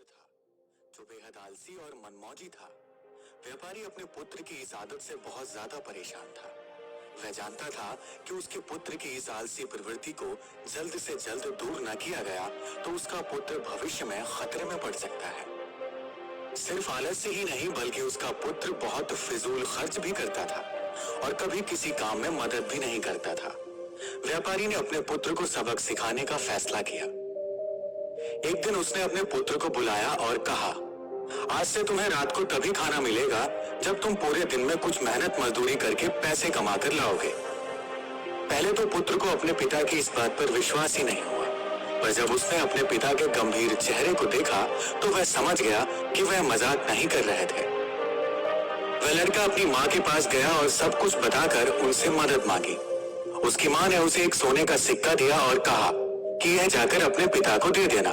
पुत्र था जो बेहद आलसी और मनमौजी था। व्यापारी अपने पुत्र की इस आदत से बहुत ज्यादा परेशान था। वह जानता था कि उसके पुत्र की इस आलसी प्रवृत्ति को जल्द से जल्द दूर न किया गया तो उसका पुत्र भविष्य में खतरे में पड़ सकता है। सिर्फ आलस्य ही नहीं बल्कि उसका पुत्र बहुत फिजूल खर्च भी करता था और कभी किसी काम में मदद भी नहीं करता था। व्यापारी ने अपने पुत्र को सबक सिखाने का फैसला किया। एक दिन उसने अपने पुत्र को बुलाया और कहा, आज से तुम्हें रात को तभी खाना मिलेगा जब तुम पूरे दिन में कुछ मेहनत मजदूरी करके पैसे कमा कर लाओगे। पहले तो पुत्र को अपने पिता की इस बात पर विश्वास ही नहीं हुआ, पर जब उसने अपने पिता के गंभीर चेहरे को देखा तो वह समझ गया कि वह मजाक नहीं कर रहे थे। वह लड़का अपनी माँ के पास गया और सब कुछ बताकर उनसे मदद मांगी। उसकी माँ ने उसे एक सोने का सिक्का दिया और कहा कि यह जाकर अपने पिता को दे देना।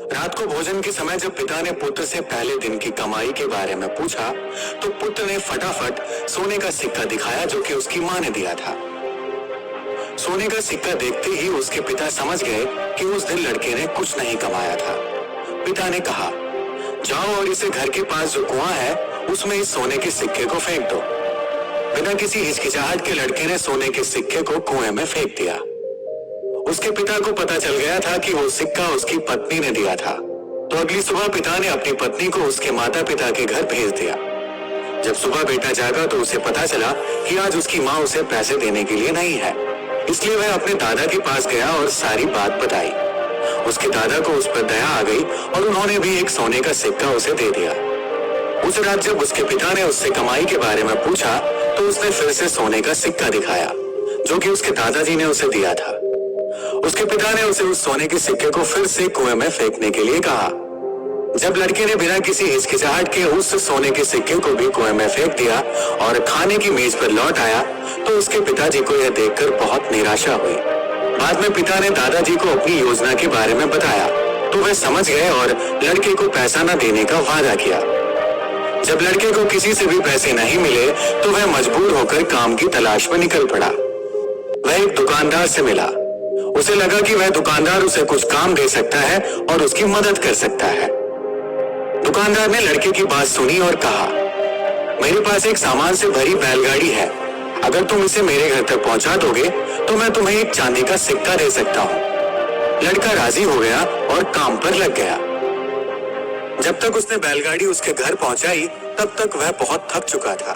रात को भोजन के समय जब पिता ने पुत्र से पहले दिन की कमाई के बारे में पूछा तो पुत्र ने फटाफट सोने का सिक्का दिखाया जो कि उसकी माँ ने दिया था। सोने का सिक्का देखते ही उसके पिता समझ गए कि उस दिन लड़के ने कुछ नहीं कमाया था। पिता ने कहा, जाओ और इसे घर के पास जो कुआं है उसमें इस सोने के सिक्के को फेंक दो। बिना किसी हिचकिचाहट के लड़के ने सोने के सिक्के को कुएं में फेंक दिया। उसके पिता को पता चल गया था कि वो सिक्का उसकी पत्नी ने दिया था, तो अगली सुबह पिता ने अपनी पत्नी को उसके माता पिता के घर भेज दिया। जब सुबह बेटा जागा तो उसे पता चला कि आज उसकी माँ उसे पैसे देने के लिए नहीं है, इसलिए वह अपने दादा के पास गया और सारी बात बताई। उसके दादा को उस पर दया आ गई और उन्होंने भी एक सोने का सिक्का उसे दे दिया। उस रात जब उसके पिता ने उससे कमाई के बारे में पूछा तो उसने फिर से सोने का सिक्का दिखाया जो कि उसके दादाजी ने उसे दिया था। उसके पिता ने उसे उस सोने के सिक्के को फिर से कुएं में फेंकने के लिए कहा। जब लड़के ने बिना किसी हिचकिचाहट के उस सोने के सिक्के को भी कुएं में फेंक दिया और खाने की मेज पर लौट आया तो उसके पिताजी को यह देखकर बहुत निराशा हुई। बाद में पिता ने दादाजी को अपनी योजना के बारे में बताया तो वे समझ गए और लड़के को पैसा न देने का वादा किया। जब लड़के को किसी से भी पैसे नहीं मिले तो वह मजबूर होकर काम की तलाश में निकल पड़ा। वह एक दुकानदार से मिला। उसे लगा कि वह दुकानदार उसे कुछ काम दे सकता है और उसकी मदद कर सकता है। दुकानदार ने लड़के की बात सुनी और कहा, मेरे पास एक सामान से भरी बैलगाड़ी है, अगर तुम इसे मेरे घर तक पहुंचा दोगे तो मैं तुम्हें एक चांदी का सिक्का दे सकता हूँ। लड़का राजी हो गया और काम पर लग गया। जब तक उसने बैलगाड़ी उसके घर पहुंचाई तब तक वह बहुत थक चुका था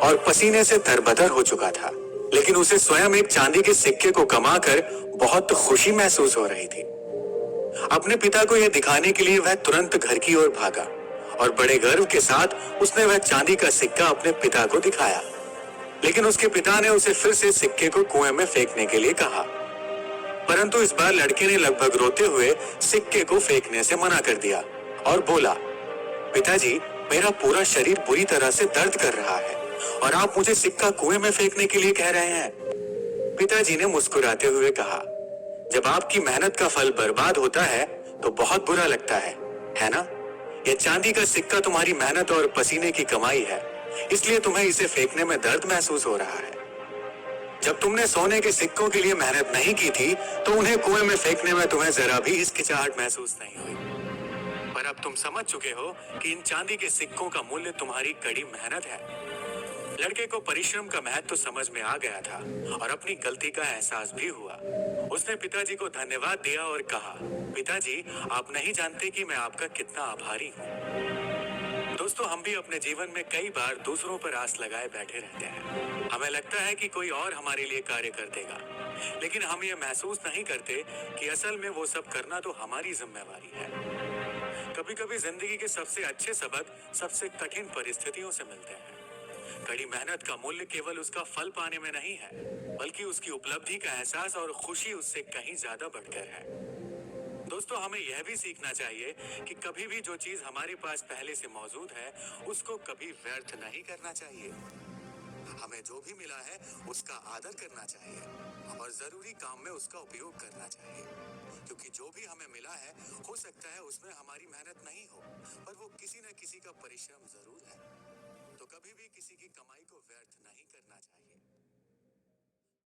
और पसीने से तरबतर हो चुका था, लेकिन उसे स्वयं एक चांदी के सिक्के को कमाकर बहुत खुशी महसूस हो रही थी। अपने पिता को यह दिखाने के लिए वह तुरंत घर की ओर भागा और बड़े गर्व के साथ उसने वह चांदी का सिक्का अपने पिता को दिखाया। लेकिन उसके पिता ने उसे फिर से सिक्के को कुएं में फेंकने के लिए कहा, परंतु इस बार लड़के ने लगभग रोते हुए सिक्के को फेंकने से मना कर दिया और बोला, पिताजी, मेरा पूरा शरीर बुरी तरह से दर्द कर रहा है और आप मुझे सिक्का कुएं में फेंकने के लिए कह रहे हैं। पिताजी ने मुस्कुराते हुए कहा, जब आपकी मेहनत का फल बर्बाद होता है तो बहुत बुरा लगता है ना? यह चांदी का सिक्का तुम्हारी मेहनत और पसीने की कमाई है, इसलिए तुम्हें इसे फेंकने में दर्द महसूस हो रहा है। जब तुमने सोने के सिक्कों के लिए मेहनत नहीं की थी तो उन्हें कुएं में फेंकने में तुम्हें जरा भी हिचकिचाहट महसूस नहीं हुई, पर अब तुम समझ चुके हो कि इन चांदी के सिक्कों का मूल्य तुम्हारी कड़ी मेहनत है। लड़के को परिश्रम का महत्व तो समझ में आ गया था और अपनी गलती का एहसास भी हुआ। उसने पिताजी को धन्यवाद दिया और कहा, पिताजी, आप नहीं जानते कि मैं आपका कितना आभारी हूँ। दोस्तों, हम भी अपने जीवन में कई बार दूसरों पर आस लगाए बैठे रहते हैं। हमें लगता है कि कोई और हमारे लिए कार्य कर देगा, लेकिन हम ये महसूस नहीं करते कि असल में वो सब करना तो हमारी जिम्मेवारी है। कभी कभी जिंदगी के सबसे अच्छे सबक सबसे कठिन परिस्थितियों से मिलते हैं। कड़ी मेहनत का मूल्य केवल उसका फल पाने में नहीं है, बल्कि उसकी उपलब्धि का एहसास और खुशी उससे कहीं ज्यादा बढ़कर है। दोस्तों, हमें यह भी सीखना चाहिए कि कभी भी जो चीज हमारे पास पहले से मौजूद है उसको कभी व्यर्थ नहीं करना चाहिए। हमें जो भी मिला है उसका आदर करना चाहिए और जरूरी काम में उसका उपयोग करना चाहिए, क्योंकि जो भी हमें मिला है हो सकता है उसमें हमारी मेहनत नहीं हो, पर वो किसी न किसी का परिश्रम जरूर है। तो कभी भी किसी की कमाई को व्यर्थ नहीं करना चाहिए।